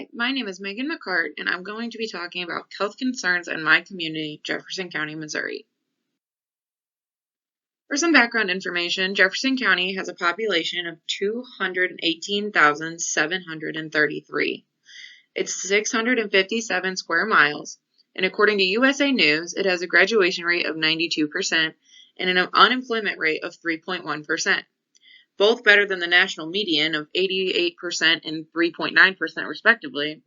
Hi, my name is Megan McCart, and I'm going to be talking about health concerns in my community, Jefferson County, Missouri. For some background information, Jefferson County has a population of 218,733. It's 657 square miles, and according to USA News, it has a graduation rate of 92% and an unemployment rate of 3.1%. Both better than the national median of 88% and 3.9% respectively.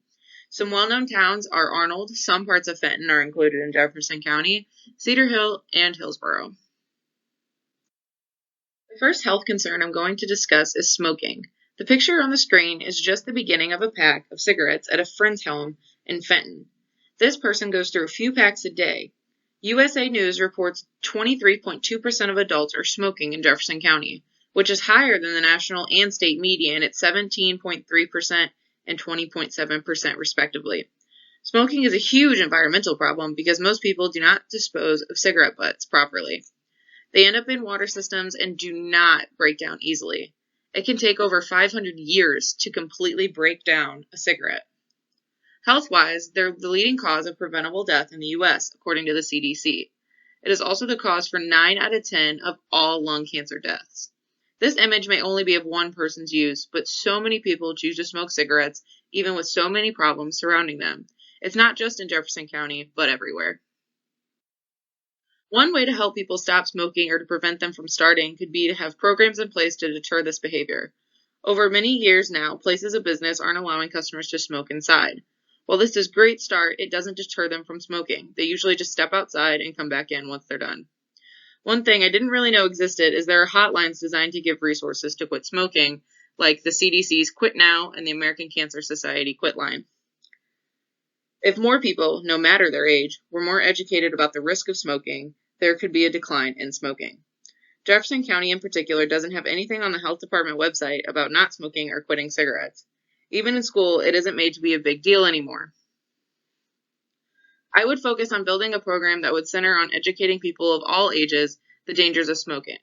Some well-known towns are Arnold, some parts of Fenton are included in Jefferson County, Cedar Hill, and Hillsborough. The first health concern I'm going to discuss is smoking. The picture on the screen is just the beginning of a pack of cigarettes at a friend's home in Fenton. This person goes through a few packs a day. USA News reports 23.2% of adults are smoking in Jefferson County, which is higher than the national and state median at 17.3% and 20.7% respectively. Smoking is a huge environmental problem because most people do not dispose of cigarette butts properly. They end up in water systems and do not break down easily. It can take over 500 years to completely break down a cigarette. Health-wise, they're the leading cause of preventable death in the U.S., according to the CDC. It is also the cause for 9 out of 10 of all lung cancer deaths. This image may only be of one person's use, but so many people choose to smoke cigarettes, even with so many problems surrounding them. It's not just in Jefferson County, but everywhere. One way to help people stop smoking or to prevent them from starting could be to have programs in place to deter this behavior. Over many years now, places of business aren't allowing customers to smoke inside. While this is a great start, it doesn't deter them from smoking. They usually just step outside and come back in once they're done. One thing I didn't really know existed is there are hotlines designed to give resources to quit smoking, like the CDC's Quit Now and the American Cancer Society Quit Line. If more people, no matter their age, were more educated about the risk of smoking, there could be a decline in smoking. Jefferson County in particular doesn't have anything on the health department website about not smoking or quitting cigarettes. Even in school, it isn't made to be a big deal anymore. I would focus on building a program that would center on educating people of all ages the dangers of smoking.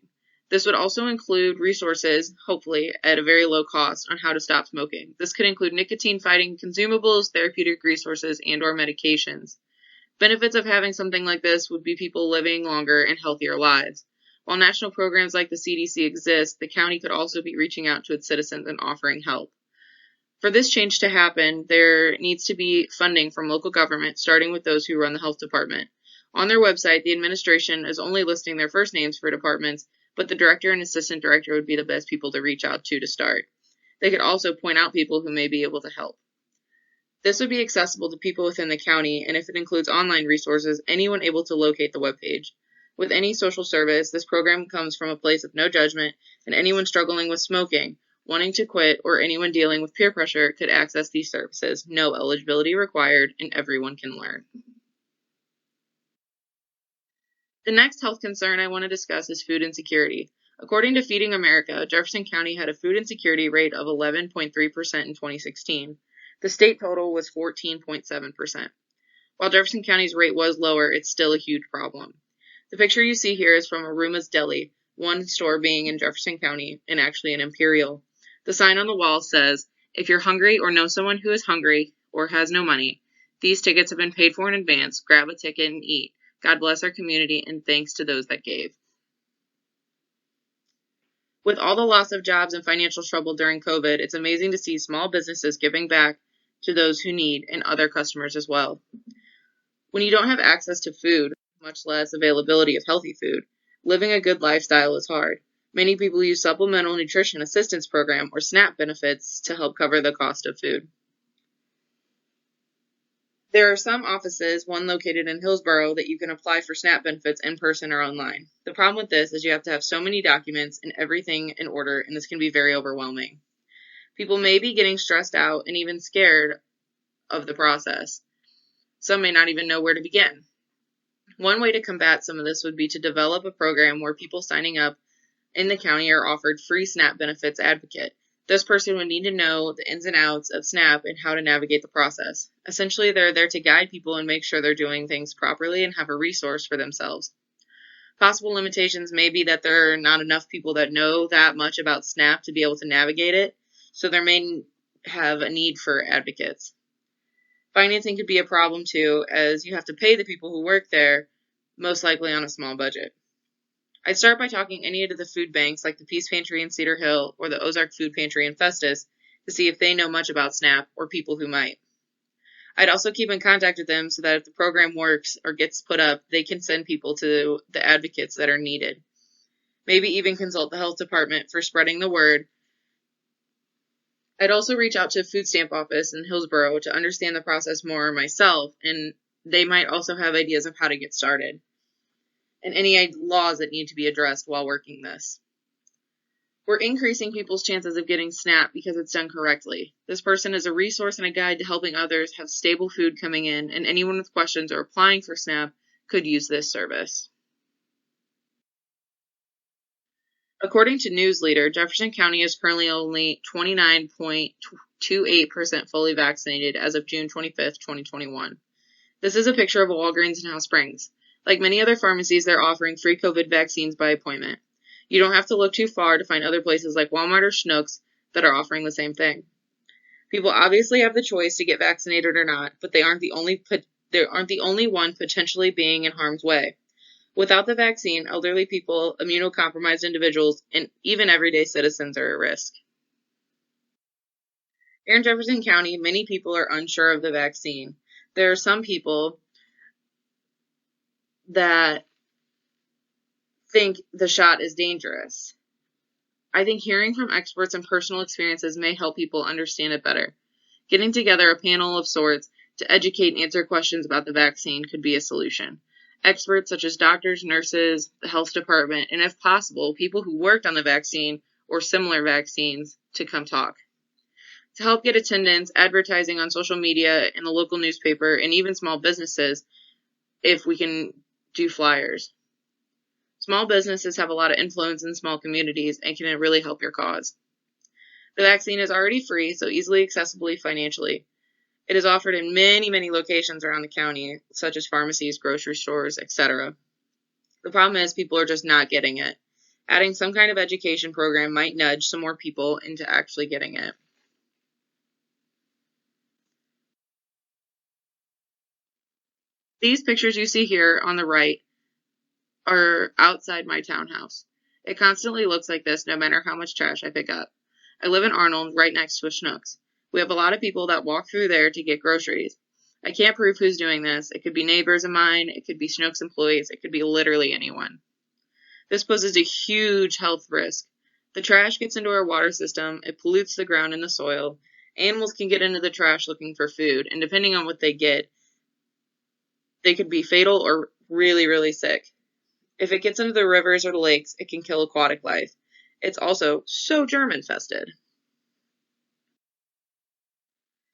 This would also include resources, hopefully at a very low cost, on how to stop smoking. This could include nicotine-fighting consumables, therapeutic resources, and/or medications. Benefits of having something like this would be people living longer and healthier lives. While national programs like the CDC exist, the county could also be reaching out to its citizens and offering help. For this change to happen, there needs to be funding from local government, starting with those who run the health department. On their website, the administration is only listing their first names for departments, but the director and assistant director would be the best people to reach out to start. They could also point out people who may be able to help. This would be accessible to people within the county, and if it includes online resources, anyone able to locate the webpage. With any social service, this program comes from a place of no judgment, and anyone struggling with smoking, wanting to quit, or anyone dealing with peer pressure could access these services. No eligibility required, and everyone can learn. The next health concern I want to discuss is food insecurity. According to Feeding America, Jefferson County had a food insecurity rate of 11.3% in 2016. The state total was 14.7%. While Jefferson County's rate was lower, it's still a huge problem. The picture you see here is from Aruma's Deli, one store being in Jefferson County and actually in Imperial. The sign on the wall says, "If you're hungry or know someone who is hungry or has no money, these tickets have been paid for in advance. Grab a ticket and eat. God bless our community and thanks to those that gave." With all the loss of jobs and financial trouble during COVID, it's amazing to see small businesses giving back to those who need and other customers as well. When you don't have access to food, much less availability of healthy food, living a good lifestyle is hard. Many people use Supplemental Nutrition Assistance Program or SNAP benefits to help cover the cost of food. There are some offices, one located in Hillsborough, that you can apply for SNAP benefits in person or online. The problem with this is you have to have so many documents and everything in order, and this can be very overwhelming. People may be getting stressed out and even scared of the process. Some may not even know where to begin. One way to combat some of this would be to develop a program where people signing up in the county are offered free SNAP benefits advocate. This person would need to know the ins and outs of SNAP and how to navigate the process. Essentially, they're there to guide people and make sure they're doing things properly and have a resource for themselves. Possible limitations may be that there are not enough people that know that much about SNAP to be able to navigate it, so there may have a need for advocates. Financing could be a problem too, as you have to pay the people who work there, most likely on a small budget. I'd start by talking any of the food banks like the Peace Pantry in Cedar Hill or the Ozark Food Pantry in Festus to see if they know much about SNAP or people who might. I'd also keep in contact with them so that if the program works or gets put up, they can send people to the advocates that are needed. Maybe even consult the health department for spreading the word. I'd also reach out to a food stamp office in Hillsborough to understand the process more myself, and they might also have ideas of how to get started, and any laws that need to be addressed while working this. We're increasing people's chances of getting SNAP because it's done correctly. This person is a resource and a guide to helping others have stable food coming in, and anyone with questions or applying for SNAP could use this service. According to Newsleader, Jefferson County is currently only 29.28% fully vaccinated as of June 25th, 2021. This is a picture of a Walgreens in House Springs. Like many other pharmacies, they're offering free COVID vaccines by appointment. You don't have to look too far to find other places like Walmart or Schnucks that are offering the same thing. People obviously have the choice to get vaccinated or not, but they aren't the only one potentially being in harm's way. Without the vaccine, elderly people, immunocompromised individuals, and even everyday citizens are at risk. Here in Jefferson County, many people are unsure of the vaccine. There are some people that think the shot is dangerous. I think hearing from experts and personal experiences may help people understand it better. Getting together a panel of sorts to educate and answer questions about the vaccine could be a solution. Experts such as doctors, nurses, the health department, and if possible, people who worked on the vaccine or similar vaccines to come talk. To help get attendance, advertising on social media, in the local newspaper, and even small businesses, if we can do flyers. Small businesses have a lot of influence in small communities and can really help your cause. The vaccine is already free, so easily accessible financially. It is offered in many, many locations around the county, such as pharmacies, grocery stores, etc. The problem is people are just not getting it. Adding some kind of education program might nudge some more people into actually getting it. These pictures you see here on the right are outside my townhouse. It constantly looks like this no matter how much trash I pick up. I live in Arnold, right next to a Schnucks. We have a lot of people that walk through there to get groceries. I can't prove who's doing this. It could be neighbors of mine, it could be Schnucks employees, it could be literally anyone. This poses a huge health risk. The trash gets into our water system, it pollutes the ground and the soil. Animals can get into the trash looking for food, and depending on what they get, they could be fatal or really, really sick. If it gets into the rivers or the lakes, it can kill aquatic life. It's also so germ-infested.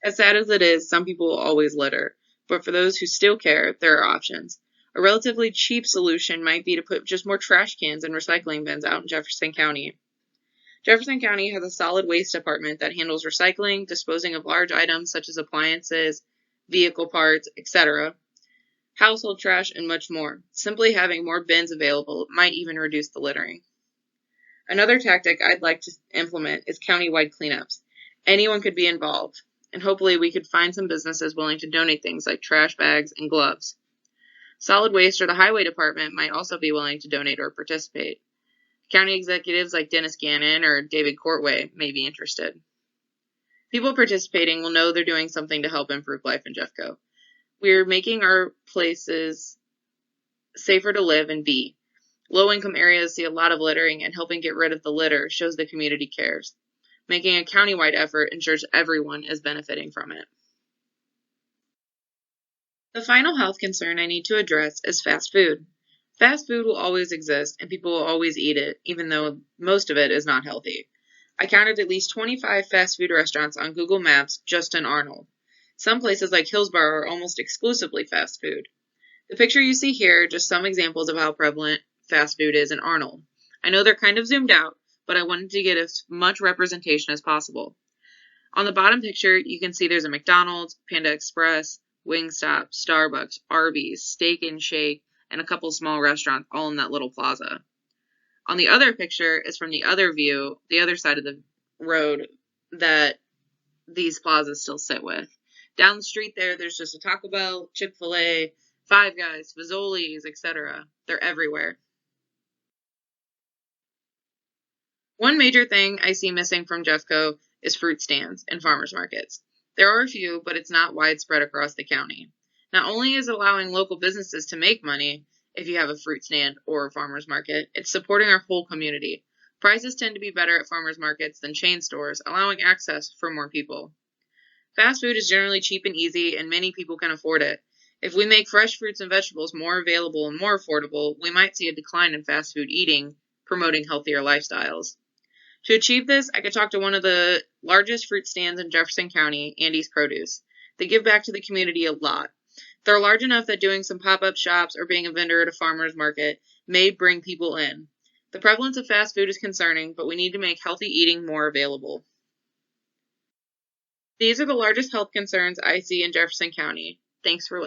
As sad as it is, some people will always litter, but for those who still care, there are options. A relatively cheap solution might be to put just more trash cans and recycling bins out in Jefferson County. Jefferson County has a solid waste department that handles recycling, disposing of large items such as appliances, vehicle parts, etc., household trash, and much more. Simply having more bins available might even reduce the littering. Another tactic I'd like to implement is countywide cleanups. Anyone could be involved, and hopefully we could find some businesses willing to donate things like trash bags and gloves. Solid Waste or the Highway Department might also be willing to donate or participate. County executives like Dennis Gannon or David Courtway may be interested. People participating will know they're doing something to help improve life in Jeffco. We're making our places safer to live and be. Low-income areas see a lot of littering, and helping get rid of the litter shows the community cares. Making a countywide effort ensures everyone is benefiting from it. The final health concern I need to address is fast food. Fast food will always exist, and people will always eat it, even though most of it is not healthy. I counted at least 25 fast food restaurants on Google Maps just in Arnold. Some places like Hillsborough are almost exclusively fast food. The picture you see here are just some examples of how prevalent fast food is in Arnold. I know they're kind of zoomed out, but I wanted to get as much representation as possible. On the bottom picture, you can see there's a McDonald's, Panda Express, Wingstop, Starbucks, Arby's, Steak and Shake, and a couple small restaurants all in that little plaza. On the other picture is from the other view, the other side of the road that these plazas still sit with. Down the street there's just a Taco Bell, Chick-fil-A, Five Guys, Fazoli's, etc. They're everywhere. One major thing I see missing from Jeffco is fruit stands and farmers markets. There are a few, but it's not widespread across the county. Not only is it allowing local businesses to make money if you have a fruit stand or a farmers market, it's supporting our whole community. Prices tend to be better at farmers markets than chain stores, allowing access for more people. Fast food is generally cheap and easy, and many people can afford it. If we make fresh fruits and vegetables more available and more affordable, we might see a decline in fast food eating, promoting healthier lifestyles. To achieve this, I could talk to one of the largest fruit stands in Jefferson County, Andy's Produce. They give back to the community a lot. They're large enough that doing some pop-up shops or being a vendor at a farmer's market may bring people in. The prevalence of fast food is concerning, but we need to make healthy eating more available. These are the largest health concerns I see in Jefferson County. Thanks for listening.